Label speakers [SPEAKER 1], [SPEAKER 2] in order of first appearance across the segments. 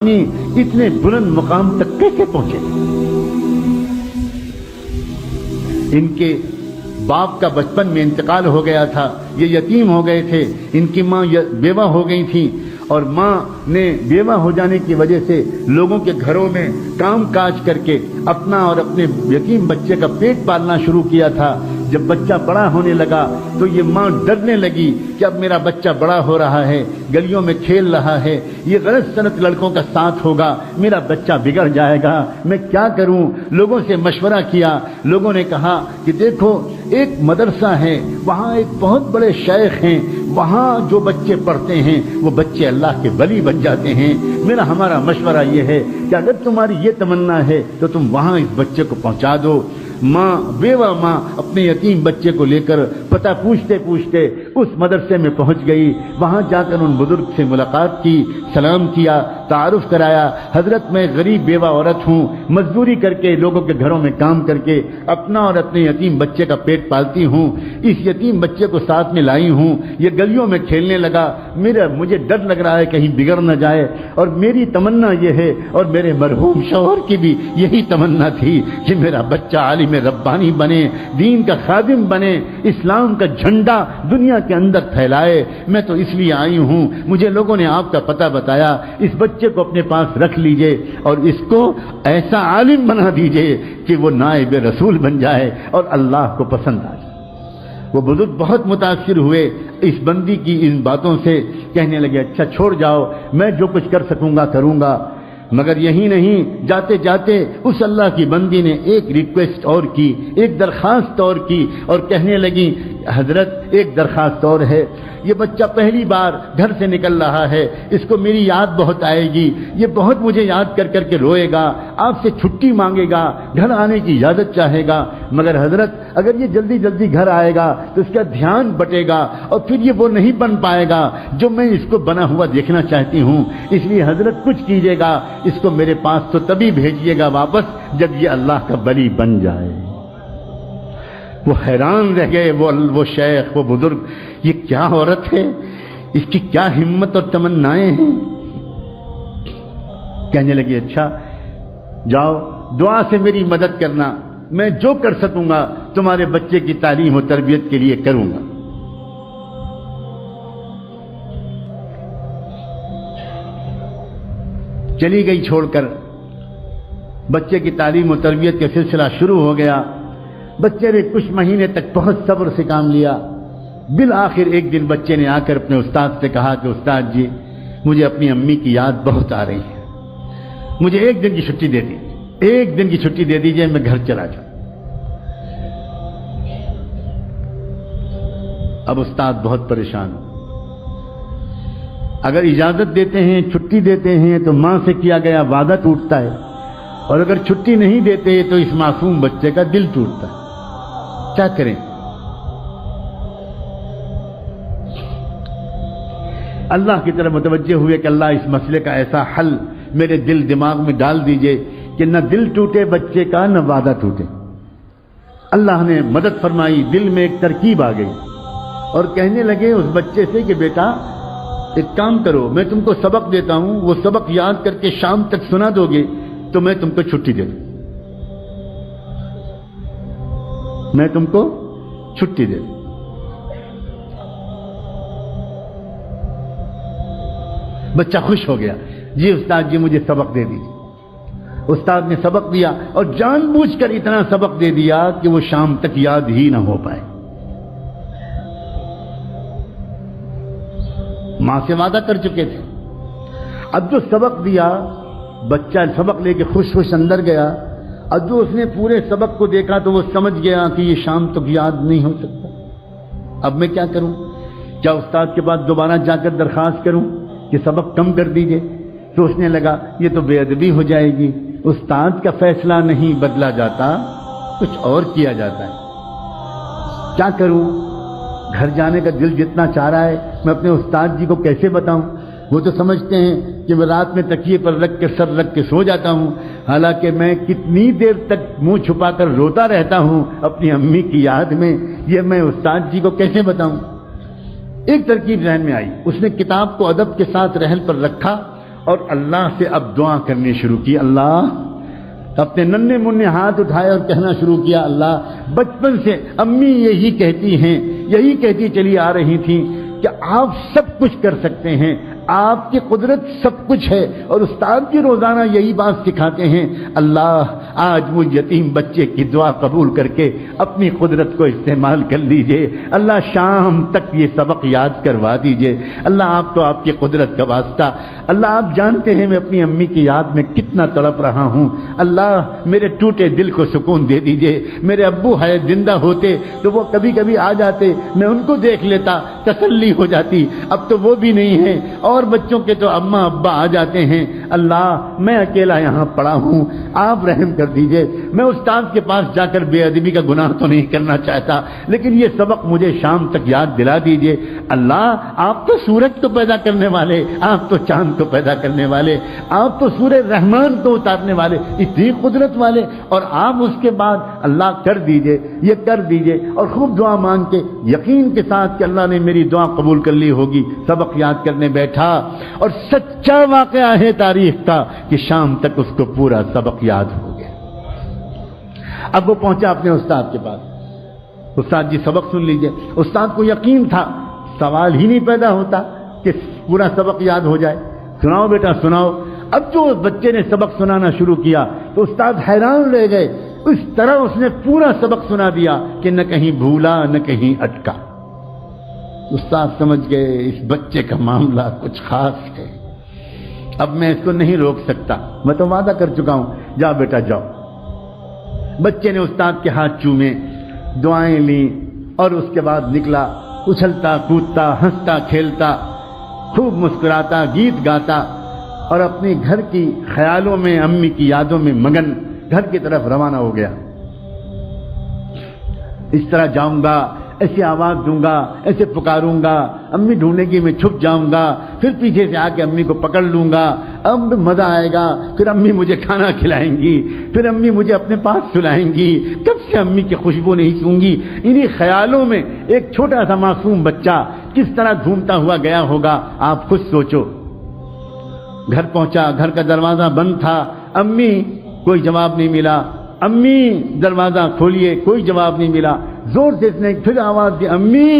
[SPEAKER 1] اتنے بلند مقام تک کیسے پہنچے؟ ان کے باپ کا بچپن میں انتقال ہو گیا تھا، یہ یتیم ہو گئے تھے، ان کی ماں بیوہ ہو گئی تھی، اور ماں نے بیوہ ہو جانے کی وجہ سے لوگوں کے گھروں میں کام کاج کر کے اپنا اور اپنے یتیم بچے کا پیٹ پالنا شروع کیا تھا۔ جب بچہ بڑا ہونے لگا تو یہ ماں ڈرنے لگی کہ اب میرا بچہ بڑا ہو رہا ہے، گلیوں میں کھیل رہا ہے، یہ غلط سنت لڑکوں کا ساتھ ہوگا، میرا بچہ بگڑ جائے گا، میں کیا کروں؟ لوگوں سے مشورہ کیا، لوگوں نے کہا کہ دیکھو ایک مدرسہ ہے، وہاں ایک بہت بڑے شیخ ہیں، وہاں جو بچے پڑھتے ہیں وہ بچے اللہ کے ولی بن جاتے ہیں۔ ہمارا مشورہ یہ ہے کہ اگر تمہاری یہ تمنا ہے تو تم وہاں اس بچے کو پہنچا دو۔ بیوہ ماں اپنے یتیم بچے کو لے کر پتہ پوچھتے پوچھتے اس مدرسے میں پہنچ گئی، وہاں جا کر ان بزرگ سے ملاقات کی، سلام کیا، تعارف کرایا، حضرت میں غریب بیوہ عورت ہوں، مزدوری کر کے لوگوں کے گھروں میں کام کر کے اپنا اور اپنے یتیم بچے کا پیٹ پالتی ہوں، اس یتیم بچے کو ساتھ میں لائی ہوں، یہ گلیوں میں کھیلنے لگا، مجھے ڈر لگ رہا ہے کہیں بگڑ نہ جائے، اور میری تمنا یہ ہے، اور میرے مرحوم شوہر کی بھی یہی تمنا تھی کہ میرا بچہ عالم ربانی بنے، دین کا خادم بنے، اسلام کا جھنڈا دنیا کے اندر پھیلائے۔ میں تو اس لیے آئی ہوں، مجھے لوگوں نے آپ کا پتہ بتایا، اس بچے کو اپنے پاس رکھ لیجئے اور اس کو ایسا عالم بنا دیجئے کہ وہ نائب رسول بن جائے اور اللہ کو پسند آ جائے۔ وہ بزرگ بہت متاثر ہوئے اس بندی کی ان باتوں سے، کہنے لگے اچھا چھوڑ جاؤ، میں جو کچھ کر سکوں گا کروں گا۔ مگر یہی نہیں، جاتے جاتے اس اللہ کی بندی نے ایک ریکویسٹ اور کی، ایک درخواست اور کی، اور کہنے لگی حضرت ایک درخواست اور ہے، یہ بچہ پہلی بار گھر سے نکل رہا ہے، اس کو میری یاد بہت آئے گی، یہ بہت مجھے یاد کر کر کے روئے گا، آپ سے چھٹی مانگے گا، گھر آنے کی اجازت چاہے گا، مگر حضرت اگر یہ جلدی جلدی گھر آئے گا تو اس کا دھیان بٹے گا اور پھر یہ وہ نہیں بن پائے گا جو میں اس کو بنا ہوا دیکھنا چاہتی ہوں، اس لیے حضرت کچھ کیجیے گا، اس کو میرے پاس تو تبھی بھیجیے گا واپس جب یہ اللہ کا ولی بن جائے۔ وہ حیران رہ گئے، وہ شیخ، وہ بزرگ، یہ کیا عورت ہے، اس کی کیا ہمت اور تمنائیں ہیں۔ کہنے لگے اچھا جاؤ دعا سے میری مدد کرنا، میں جو کر سکوں گا تمہارے بچے کی تعلیم و تربیت کے لیے کروں گا۔ چلی گئی چھوڑ کر، بچے کی تعلیم و تربیت کا سلسلہ شروع ہو گیا۔ بچے نے کچھ مہینے تک بہت صبر سے کام لیا، بالآخر ایک دن بچے نے آ کر اپنے استاد سے کہا کہ استاد جی مجھے اپنی امی کی یاد بہت آ رہی ہے، مجھے ایک دن کی چھٹی دے دیجیے، ایک دن کی چھٹی دے دیجیے، میں گھر چلا جاؤں۔ اب استاد بہت پریشان ہو، اگر اجازت دیتے ہیں، چھٹی دیتے ہیں تو ماں سے کیا گیا وعدہ ٹوٹتا ہے، اور اگر چھٹی نہیں دیتے تو اس معصوم بچے کا دل ٹوٹتا ہے، کیا کریں؟ اللہ کی طرف متوجہ ہوئے کہ اللہ اس مسئلے کا ایسا حل میرے دل دماغ میں ڈال دیجئے کہ نہ دل ٹوٹے بچے کا، نہ وعدہ ٹوٹے۔ اللہ نے مدد فرمائی، دل میں ایک ترکیب آ گئی، اور کہنے لگے اس بچے سے کہ بیٹا ایک کام کرو، میں تم کو سبق دیتا ہوں، وہ سبق یاد کر کے شام تک سنا دو گے تو میں تم کو چھٹی دے دوں، میں تم کو چھٹی دے دوں۔ بچہ خوش ہو گیا، جی استاد جی مجھے سبق دے دیجیے۔ استاد نے سبق دیا، اور جان بوجھ کر اتنا سبق دے دیا کہ وہ شام تک یاد ہی نہ ہو پائے۔ ماں سے وعدہ کر چکے تھے، اب جو سبق دیا بچہ سبق لے کے خوش خوش اندر گیا، اب جو اس نے پورے سبق کو دیکھا تو وہ سمجھ گیا کہ یہ شام تک یاد نہیں ہو سکتا، اب میں کیا کروں؟ کیا استاد کے پاس دوبارہ جا کر درخواست کروں کہ سبق کم کر دیجئے؟ سوچنے لگا یہ تو بے ادبی ہو جائے گی، استاد کا فیصلہ نہیں بدلا جاتا، کچھ اور کیا جاتا ہے، کیا کروں؟ گھر جانے کا دل جتنا چاہ رہا ہے، میں اپنے استاد جی کو کیسے بتاؤں؟ وہ تو سمجھتے ہیں کہ میں رات میں تکیے پر رکھ کے سر رکھ کے سو جاتا ہوں، حالانکہ میں کتنی دیر تک منہ چھپا کر روتا رہتا ہوں اپنی امی کی یاد میں، یہ میں استاد جی کو کیسے بتاؤں؟ ایک ترکیب ذہن میں آئی، اس نے کتاب کو ادب کے ساتھ رحل پر رکھا اور اللہ سے اب دعا کرنی شروع کی. اللہ اپنے ننھے منھے ہاتھ اٹھائے اور کہنا شروع کیا, اللہ بچپن سے امی یہی کہتی ہیں, یہی کہتی چلی آ رہی تھیں کہ آپ سب کچھ کر سکتے ہیں, آپ کی قدرت سب کچھ ہے, اور استاد کی روزانہ یہی بات سکھاتے ہیں. اللہ آج وہ یتیم بچے کی دعا قبول کر کے اپنی قدرت کو استعمال کر لیجئے. اللہ شام تک یہ سبق یاد کروا دیجئے. اللہ آپ تو آپ کی قدرت کا واسطہ. اللہ آپ جانتے ہیں میں اپنی امی کی یاد میں کتنا تڑپ رہا ہوں. اللہ میرے ٹوٹے دل کو سکون دے دیجئے. میرے ابو ہے زندہ ہوتے تو وہ کبھی کبھی آ جاتے, میں ان کو دیکھ لیتا, تسلی ہو جاتی. اب تو وہ بھی نہیں ہے, اور بچوں کے تو اماں ابا آ جاتے ہیں. اللہ میں اکیلا یہاں پڑا ہوں, آپ رحم کر دیجئے. میں استاد کے پاس جا کر بے ادبی کا گناہ تو نہیں کرنا چاہتا, لیکن یہ سبق مجھے شام تک یاد دلا دیجئے. اللہ آپ تو سورج کو پیدا کرنے والے, آپ تو چاند کو پیدا کرنے والے, آپ تو سورہ رحمان کو اتارنے والے, اتنی قدرت والے, اور آپ اس کے بعد اللہ کر دیجئے, یہ کر دیجئے. اور خوب دعا مانگ کے یقین کے ساتھ کہ اللہ نے میری دعا قبول کر لی ہوگی, سبق یاد کرنے بیٹھا. اور سچا واقعہ ہے تاریخ کا کہ شام تک اس کو پورا سبق یاد ہو گیا. اب وہ پہنچا اپنے استاد کے پاس. استاد جی سبق سن لیجئے. استاد کو یقین تھا, سوال ہی نہیں پیدا ہوتا کہ پورا سبق یاد ہو جائے. سناؤ بیٹا سناؤ. اب جو بچے نے سبق سنانا شروع کیا تو استاد حیران رہ گئے. اس طرح اس نے پورا سبق سنا دیا کہ نہ کہیں بھولا نہ کہیں اٹکا. استاد سمجھ گئے اس بچے کا معاملہ کچھ خاص ہے, اب میں اس کو نہیں روک سکتا, میں تو وعدہ کر چکا ہوں. جا بیٹا جاؤ. بچے نے استاد کے ہاتھ چومے, دعائیں لیں, اور اس کے بعد نکلا اچھلتا کودتا ہنستا کھیلتا, خوب مسکراتا, گیت گاتا, اور اپنی گھر کی خیالوں میں امی کی یادوں میں مگن گھر کی طرف روانہ ہو گیا. اس طرح جاؤں گا, ایسی آواز دوں گا, ایسے پکاروں گا, امی ڈھونڈے گی, میں چھپ جاؤں گا, پھر پیچھے سے آ کے امی کو پکڑ لوں گا, اب مزہ آئے گا, پھر امی مجھے کھانا کھلائیں گی, پھر امی مجھے اپنے پاس سلائیں گی, کب سے امی کی خوشبو نہیں سوں گی. انہی خیالوں میں ایک چھوٹا سا معصوم بچہ کس طرح گھومتا ہوا گیا ہوگا, آپ خود سوچو. گھر پہنچا, گھر کا دروازہ بند تھا, امی کوئی جواب نہیں ملا, امی دروازہ کھولیے, کوئی جواب نہیں ملا. زور سے اس نے پھر آواز دی, امی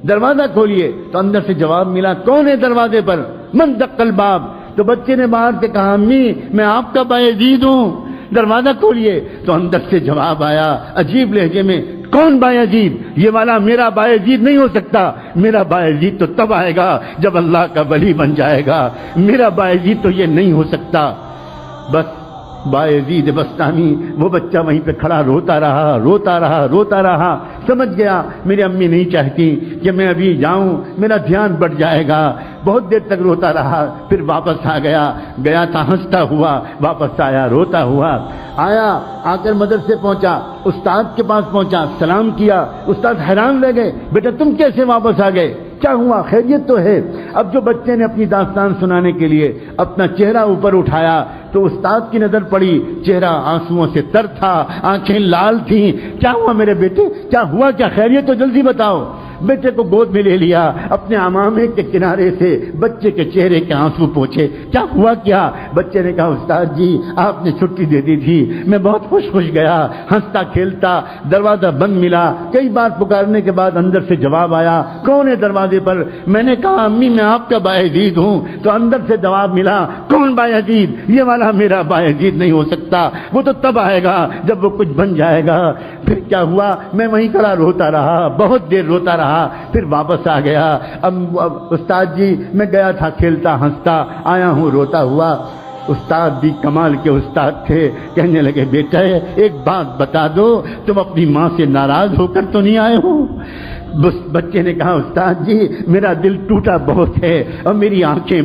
[SPEAKER 1] دروازہ کھولیے, تو اندر سے جواب ملا, کون ہے دروازے پر؟ من دق الباب. تو بچے نے باہر سے کہا, امی میں آپ کا بایزید ہوں, دروازہ کھولیے. تو اندر سے جواب آیا عجیب لہجے میں, کون بایزید؟ یہ والا میرا بایزید نہیں ہو سکتا, میرا بایزید تو تب آئے گا جب اللہ کا ولی بن جائے گا, میرا بایزید تو یہ نہیں ہو سکتا. بس بایزید بستانی وہ بچہ وہیں پہ کھڑا روتا رہا روتا رہا روتا رہا. سمجھ گیا میری امی نہیں چاہتی کہ میں ابھی جاؤں, میرا دھیان بڑھ جائے گا. بہت دیر تک روتا رہا, پھر واپس آ گیا. گیا تھا ہنستا ہوا, واپس آیا روتا ہوا. آیا, آ کر مدرسے پہنچا, استاد کے پاس پہنچا, سلام کیا. استاد حیران رہ گئے, بیٹا تم کیسے واپس آ گئے, کیا ہوا, خیریت تو ہے؟ اب جو بچے نے اپنی داستان سنانے کے لیے اپنا چہرہ اوپر اٹھایا تو استاد کی نظر پڑی, چہرہ آنسوؤں سے تر تھا, آنکھیں لال تھیں. کیا ہوا میرے بیٹے, کیا ہوا, کیا خیریت, تو جلدی بتاؤ. بیٹے کو گود میں لے لیا, اپنے عمامے کے کنارے سے بچے کے چہرے کے آنسو پوچھے. کیا ہوا کیا؟ بچے نے کہا, استاد جی آپ نے چھٹی دے دی تھی, میں بہت خوش گیا, ہنستا کھیلتا, دروازہ بند ملا, کئی بار پکارنے کے بعد اندر سے جواب آیا, کون ہے دروازے پر؟ میں نے کہا امی میں آپ کا بایزید ہوں. تو اندر سے جواب ملا, کون بایزید؟ یہ والا میرا بایزید نہیں ہو سکتا, وہ تو تب آئے گا جب وہ کچھ بن جائے گا. پھر کیا ہوا, میں وہیں کھڑا روتا رہا, بہت دیر روتا رہا, پھر واپس آ گیا. اب استاد جی میں گیا تھا کھیلتا ہنستا, آیا ہوں روتا ہوا. استاد بھی کمال کے استاد تھے, کہنے لگے, بیٹا ایک بات بتا دو, تم اپنی ماں سے ناراض ہو کر تو نہیں آئے ہو؟ بچے نے کہا, استاد جی میرا دل ٹوٹا بہت ہے, اور میری آنکھیں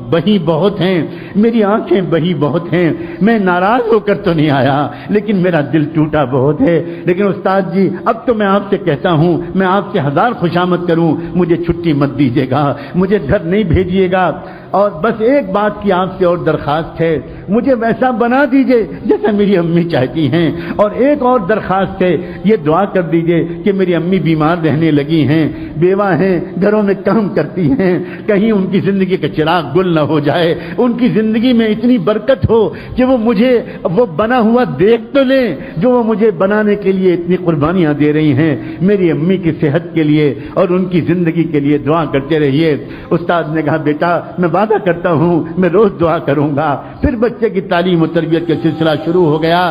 [SPEAKER 1] بہی بہت ہیں, میری آنکھیں بہی بہت ہیں, میں ناراض ہو کر تو نہیں آیا, لیکن میرا دل ٹوٹا بہت ہے. لیکن استاد جی اب تو میں آپ سے کہتا ہوں, میں آپ سے 1000 خوشامد کروں, مجھے چھٹی مت دیجیے گا, مجھے گھر نہیں بھیجیے گا, اور بس ایک بات کی آپ سے اور درخواست ہے, مجھے ویسا بنا دیجئے جیسا میری امی چاہتی ہیں, اور ایک اور درخواست ہے, یہ دعا کر دیجئے کہ میری امی بیمار رہنے لگی ہیں, بیوہ ہیں, گھروں میں کام کرتی ہیں, کہیں ان کی زندگی کا چراغ گل نہ ہو جائے, ان کی زندگی میں اتنی برکت ہو کہ وہ مجھے وہ بنا ہوا دیکھ تو لیں جو وہ مجھے بنانے کے لیے اتنی قربانیاں دے رہی ہیں. میری امی کی صحت کے لیے اور ان کی زندگی کے لیے دعا کرتے رہیے. استاد نے کہا بیٹا میں وعدہ کرتا ہوں میں روز دعا کروں گا. پھر بچے کی تعلیم و تربیت کا سلسلہ شروع ہو گیا.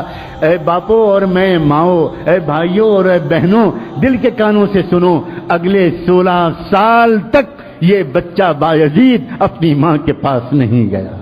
[SPEAKER 1] اے باپو اور میں ماؤں, اے بھائیوں اور اے بہنوں, دل کے کانوں سے سنو, اگلے 16 سال تک یہ بچہ بایزید اپنی ماں کے پاس نہیں گیا.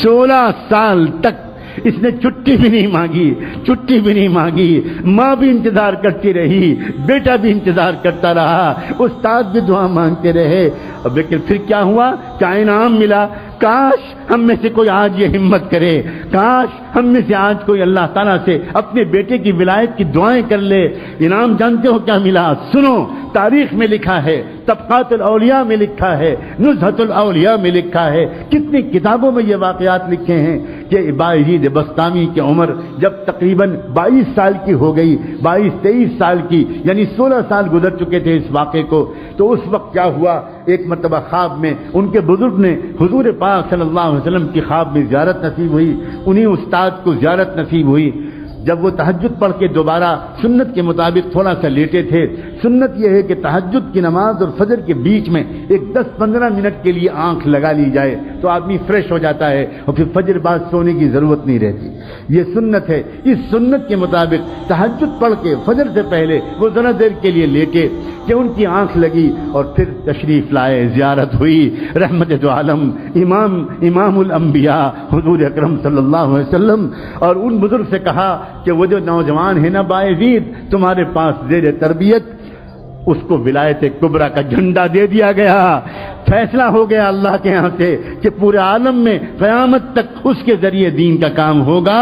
[SPEAKER 1] 16 سال تک اس نے چھٹی بھی نہیں مانگی, چھٹی بھی نہیں مانگی. ماں بھی انتظار کرتی رہی, بیٹا بھی انتظار کرتا رہا, استاد بھی دعا مانگتے رہے. لیکن پھر کیا ہوا, کیا انعام ملا؟ کاش ہم میں سے کوئی آج یہ ہمت کرے, کاش ہم میں سے آج کوئی اللہ تعالیٰ سے اپنے بیٹے کی ولایت کی دعائیں کر لے. انعام جانتے ہو کیا ملا؟ سنو, تاریخ میں لکھا ہے, طبقات الاولیاء میں لکھا ہے, نزہۃ الاولیاء میں لکھا ہے, کتنی کتابوں میں یہ واقعات لکھے ہیں کہ بایزید بسطامی کی عمر جب تقریباً 22 سال کی ہو گئی, 22-23 سال کی, یعنی 16 سال گزر چکے تھے اس واقعے کو. تو اس وقت کیا ہوا, ایک مرتبہ خواب میں ان کے بزرگ نے حضور پاک صلی اللہ علیہ وسلم کی خواب میں زیارت نصیب ہوئی, انہی استاد کو زیارت نصیب ہوئی. جب وہ تہجد پڑھ کے دوبارہ سنت کے مطابق تھوڑا سا لیٹے تھے. سنت یہ ہے کہ تہجد کی نماز اور فجر کے بیچ میں ایک 10-15 منٹ کے لیے آنکھ لگا لی جائے تو آدمی فریش ہو جاتا ہے اور پھر فجر بعد سونے کی ضرورت نہیں رہتی. یہ سنت ہے. اس سنت کے مطابق تہجد پڑھ کے فجر سے پہلے وہ ذرا دیر کے لیے لیٹے کہ ان کی آنکھ لگی اور پھر تشریف لائے, زیارت ہوئی. رحمت دو عالم امام الانبیاء حضور اکرم صلی اللہ علیہ وسلم اور ان بزرگ سے کہا کہ وہ جو نوجوان ہے نا بایزید تمہارے پاس زیر تربیت, اس کو ولایت کبریٰ کا جھنڈا دے دیا گیا. فیصلہ ہو گیا اللہ کے ہاں سے کہ پورے عالم میں قیامت تک اس کے ذریعے دین کا کام ہوگا.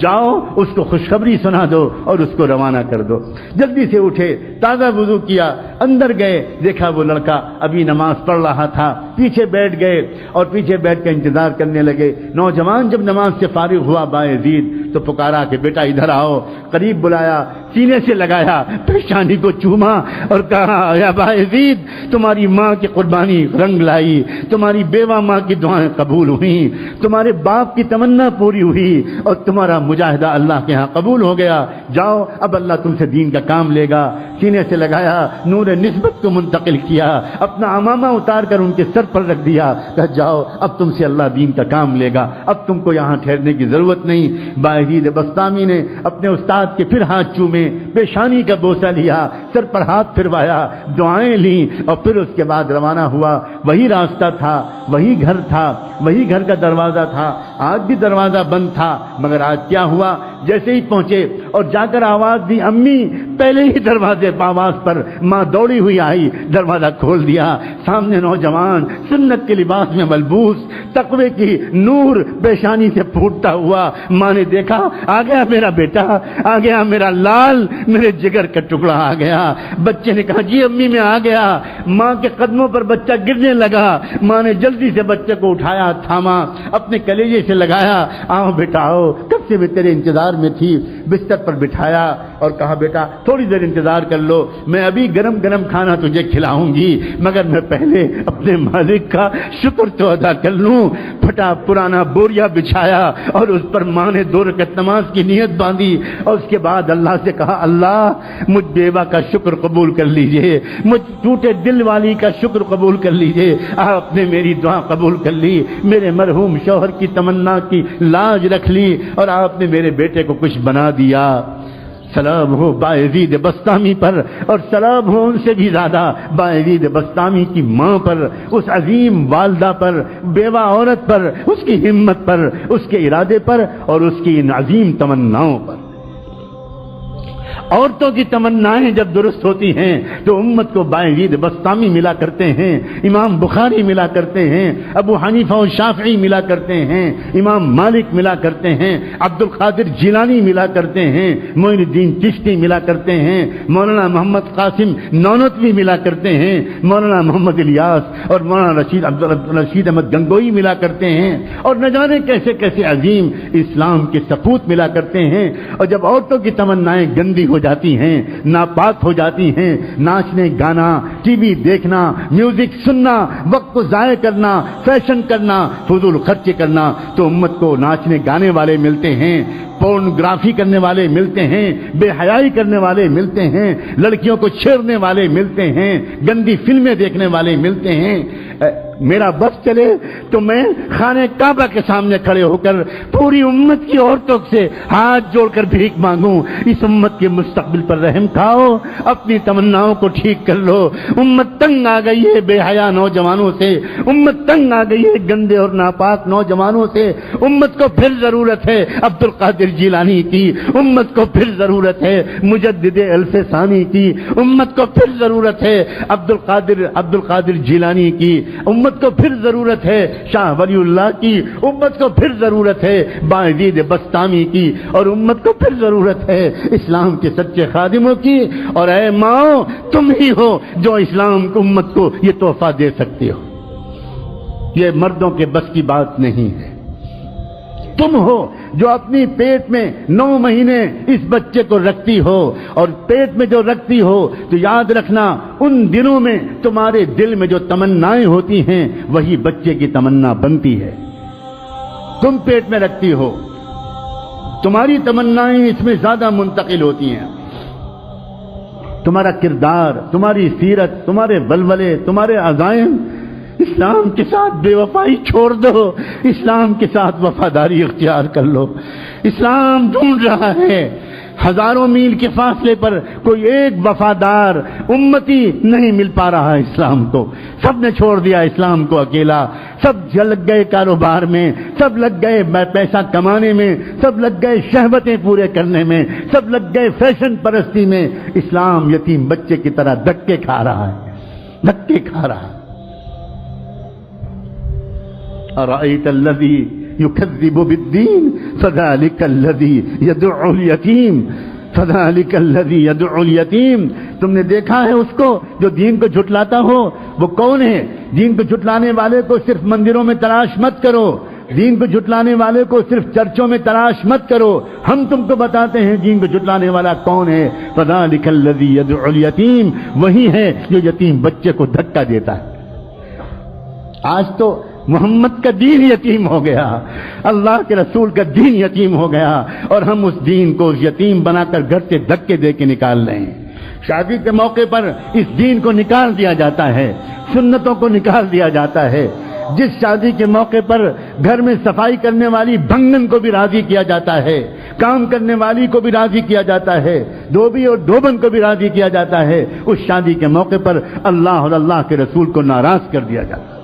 [SPEAKER 1] جاؤ اس کو خوشخبری سنا دو اور اس کو روانہ کر دو. جلدی سے اٹھے, تازہ وضو کیا, اندر گئے, دیکھا وہ لڑکا ابھی نماز پڑھ رہا تھا. پیچھے بیٹھ گئے اور پیچھے بیٹھ کے انتظار کرنے لگے. نوجوان جب نماز سے فارغ ہوا بایزید تو پکارا کہ بیٹا ادھر آؤ. قریب بلایا, سینے سے لگایا, پیشانی کو چوما اور کہا یا بایزید تمہاری ماں کی قربانی رنگ لائی, تمہاری بیوہ ماں کی دعائیں قبول ہوئیں, تمہارے باپ کی تمنا پوری ہوئی اور تمہارا مجاہدہ اللہ کے ہاں قبول ہو گیا. جاؤ اب اللہ تم سے دین کا کام لے گا. سینے سے لگایا, نور نسبت کو منتقل کیا, اپنا عمامہ اتار کر ان کے سر پر رکھ دیا, کہا جاؤ اب تم سے اللہ دین کا کام لے گا, اب تم کو یہاں ٹھہرنے کی ضرورت نہیں. بایزید بسطامی نے اپنے استاد کے پھر ہاتھ چومے, پیشانی کا بوسہ لیا, سر پر ہاتھ پھروایا, دعائیں لیں اور پھر اس کے بعد روانہ ہوا. وہی راستہ تھا, وہی گھر تھا, وہی گھر کا دروازہ تھا. آج بھی دروازہ بند تھا, مگر آج کیا ہوا, جیسے ہی پہنچے اور جا کر آواز دی امی, پہلے ہی دروازے پر آواز پر ماں دوڑی ہوئی آئی, دروازہ کھول دیا. سامنے نوجوان سنت کے لباس میں ملبوس, تقوی کی نور پیشانی سے پھوٹتا ہوا. ماں نے دیکھا, آ گیا میرا بیٹا, آ گیا میرا لال, میرے جگر کا ٹکڑا آ گیا. بچے نے کہا جی امی میں آ گیا. ماں کے قدموں پر بچہ گرنے لگا. ماں نے جلدی سے بچے کو اٹھایا, تھاما, اپنے کلیجے سے لگایا, آؤ بیٹا آؤ, کب سے میں تیرے انتظار میں تھی. بستر پر بٹھایا اور کہا بیٹا تھوڑی دیر انتظار کر لو, میں ابھی گرم گرم کھانا تجھے کھلاؤں گی, مگر میں پہلے اپنے مالک کا شکر تو ادا کر لوں. پھٹا پرانا بوریا بچھایا اور اس پر ماں نے 2 رکعت نماز کی نیت باندھی اور اس کے بعد اللہ سے کہا اللہ مجھ بیوہ کا شکر قبول کر لیجئے, مجھ ٹوٹے دل والی کا شکر قبول کر لیجئے. آپ نے میری دعا قبول کر لی, میرے مرحوم شوہر کی تمنا کی لاج رکھ لی اور آپ نے میرے بیٹے کو کچھ بنا دیا. سلام ہو بایزید بسطامی پر اور سلام ہو ان سے بھی زیادہ بایزید بسطامی کی ماں پر, اس عظیم والدہ پر, بیوہ عورت پر, اس کی ہمت پر, اس کے ارادے پر اور اس کی ان عظیم تمناؤں پر. عورتوں کی تمنائیں جب درست ہوتی ہیں تو امت کو بایزید بسطامی ملا کرتے ہیں, امام بخاری ملا کرتے ہیں, ابو حنیفہ و شافعی ملا کرتے ہیں, امام مالک ملا کرتے ہیں, عبد القادر جیلانی ملا کرتے ہیں, معین الدین چشتی ملا کرتے ہیں, مولانا محمد قاسم نونوتوی ملا کرتے ہیں, مولانا محمد الیاس اور مولانا رشید احمد گنگوئی ملا کرتے ہیں, اور نہ جانے کیسے کیسے عظیم اسلام کے سپوت ملا کرتے ہیں. اور جب عورتوں کی تمنائیں گندی ہو ہو جاتی ہیں، ناپاک ہو جاتی ہیں۔ ناچنے گانا، ٹی وی دیکھنا، میوزک سننا، وقت کو ضائع کرنا، فیشن کرنا، فضول خرچی کرنا، تو امت کو ناچنے گانے والے ملتے ہیں، پورنوگرافی کرنے والے ملتے ہیں، بے حیائی کرنے والے ملتے ہیں، لڑکیوں کو چھیڑنے والے ملتے ہیں، گندی فلمیں دیکھنے والے ملتے ہیں۔ میرا بس چلے تو میں خانہ کعبہ کے سامنے کھڑے ہو کر پوری امت کی عورتوں سے ہاتھ جوڑ کر بھیک مانگوں، اس امت کے مستقبل پر رحم کھاؤ، اپنی تمناؤں کو ٹھیک کر لو۔ امت تنگ آ گئی ہے بے حیا نوجوانوں سے، امت تنگ آ گئی ہے گندے اور ناپاک نوجوانوں سے۔ امت کو پھر ضرورت ہے عبد القادر جیلانی کی، امت کو پھر ضرورت ہے مجدد الف ثانی کی، امت کو پھر ضرورت ہے عبد القادر جیلانی کی، امت کو پھر ضرورت ہے شاہ ولی اللہ کی، امت کو پھر ضرورت ہے بایزید بستامی کی، اور امت کو پھر ضرورت ہے اسلام کے سچے خادموں کی۔ اور اے ماؤ، تم ہی ہو جو اسلام کو امت کو یہ تحفہ دے سکتے ہو، یہ مردوں کے بس کی بات نہیں ہے۔ تم ہو جو اپنی پیٹ میں 9 مہینے اس بچے کو رکھتی ہو، اور پیٹ میں جو رکھتی ہو تو یاد رکھنا ان دنوں میں تمہارے دل میں جو تمنائیں ہوتی ہیں وہی بچے کی تمنا بنتی ہے۔ تم پیٹ میں رکھتی ہو، تمہاری تمنائیں اس میں زیادہ منتقل ہوتی ہیں۔ تمہارا کردار، تمہاری سیرت، تمہارے ولولے، تمہارے عزائم، اسلام کے ساتھ بے وفائی چھوڑ دو، اسلام کے ساتھ وفاداری اختیار کر لو۔ اسلام ڈھونڈ رہا ہے، ہزاروں میل کے فاصلے پر کوئی ایک وفادار امتی نہیں مل پا رہا ہے اسلام کو۔ سب نے چھوڑ دیا اسلام کو اکیلا، سب لگ گئے کاروبار میں، سب لگ گئے پیسہ کمانے میں، سب لگ گئے شہوتیں پورے کرنے میں، سب لگ گئے فیشن پرستی میں۔ اسلام یتیم بچے کی طرح دھکے کھا رہا ہے، دھکے کھا رہا ہے۔ أرأيت الذي يكذب بالدين فذلك الذي يدعو اليتيم، فذلك الذي يدعو اليتيم۔ تم نے دیکھا ہے اس کو جو دین کو جھٹلاتا ہو؟ وہ کون ہے؟ دین کو جھٹلانے والے کو صرف مندروں میں تلاش مت کرو، دین کو جھٹلانے والے کو صرف چرچوں میں تلاش مت کرو، ہم تم کو بتاتے ہیں دین کو جھٹلانے والا کون ہے۔ فذلك الذي يدعو اليتيم، وہی ہے جو یتیم بچے کو دھکا دیتا ہے۔ آج تو محمد کا دین یتیم ہو گیا، اللہ کے رسول کا دین یتیم ہو گیا، اور ہم اس دین کو یتیم بنا کر گھر سے دھکے دے کے نکال رہے ہیں۔ شادی کے موقع پر اس دین کو نکال دیا جاتا ہے، سنتوں کو نکال دیا جاتا ہے۔ جس شادی کے موقع پر گھر میں صفائی کرنے والی بھنگن کو بھی راضی کیا جاتا ہے، کام کرنے والی کو بھی راضی کیا جاتا ہے، دھوبی اور دھوبن کو بھی راضی کیا جاتا ہے، اس شادی کے موقع پر اللہ اور اللہ کے رسول کو ناراض کر دیا جاتا ہے۔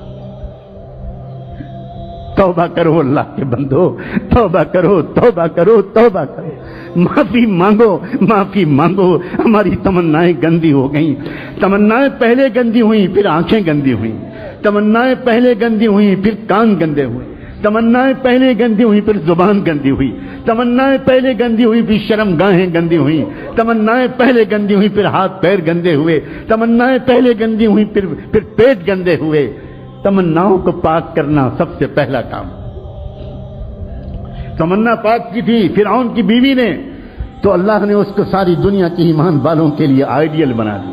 [SPEAKER 1] توبہ کرو اللہ کے بندو، توبہ کرو، توبہ کرو، توبہ کرو، معافی مانگو، معافی مانگو۔ ہماری تمنائیں گندی ہو گئیں، تمنائیں پہلے گندی ہوئیں پھر آنکھیں گندی ہوئیں، تمنائیں پہلے گندی ہوئیں پھر کان گندے ہوئے، تمنائیں پہلے گندی ہوئی پھر زبان گندی ہوئی، تمنائیں پہلے گندی ہوئی پھر شرم گاہیں گندی ہوئی، تمنائیں پہلے گندی ہوئی پھر ہاتھ پیر گندے ہوئے، تمنائیں پہلے گندی ہوئی پھر پیٹ گندے ہوئے۔ تمناؤں کو پاک کرنا سب سے پہلا کام۔ تمنا پاک کی تھی فرعون کی بیوی نے، تو اللہ نے اس کو ساری دنیا کے ایمان والوں کے لیے آئیڈیل بنا دی۔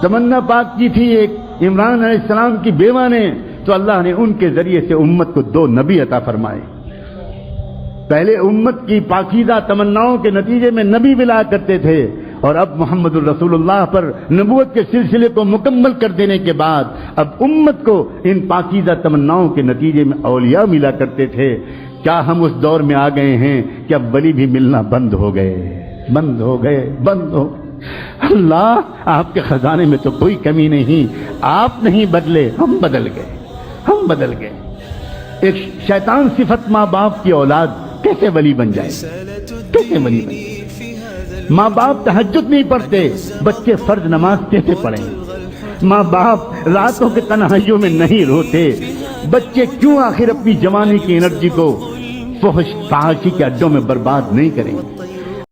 [SPEAKER 1] تمنا پاک کی تھی ایک عمران علیہ السلام کی بیوہ نے، تو اللہ نے ان کے ذریعے سے امت کو 2 نبی عطا فرمائے۔ پہلے امت کی پاکیزہ تمناؤں کے نتیجے میں نبی ملا کرتے تھے، اور اب محمد الرسول اللہ پر نبوت کے سلسلے کو مکمل کر دینے کے بعد اب امت کو ان پاکیزہ تمناؤں کے نتیجے میں اولیاء ملا کرتے تھے۔ کیا ہم اس دور میں آ گئے ہیں کہ اب ولی بھی ملنا بند ہو گئے، بند ہو گئے، بند ہو؟ اللہ، آپ کے خزانے میں تو کوئی کمی نہیں، آپ نہیں بدلے، ہم بدل گئے، ہم بدل گئے۔ ایک شیطان صفت ماں باپ کی اولاد کیسے ولی بن جائے، کیسے ولی بن جائے؟ ماں باپ تہجد نہیں پڑھتے، بچے فرض نماز کیسے پڑھیں؟ ماں باپ راتوں کے تنہائیوں میں نہیں روتے، بچے کیوں آخر اپنی جوانی کی انرجی کو فحش فحاشی کے اڈوں میں برباد نہیں کریں؟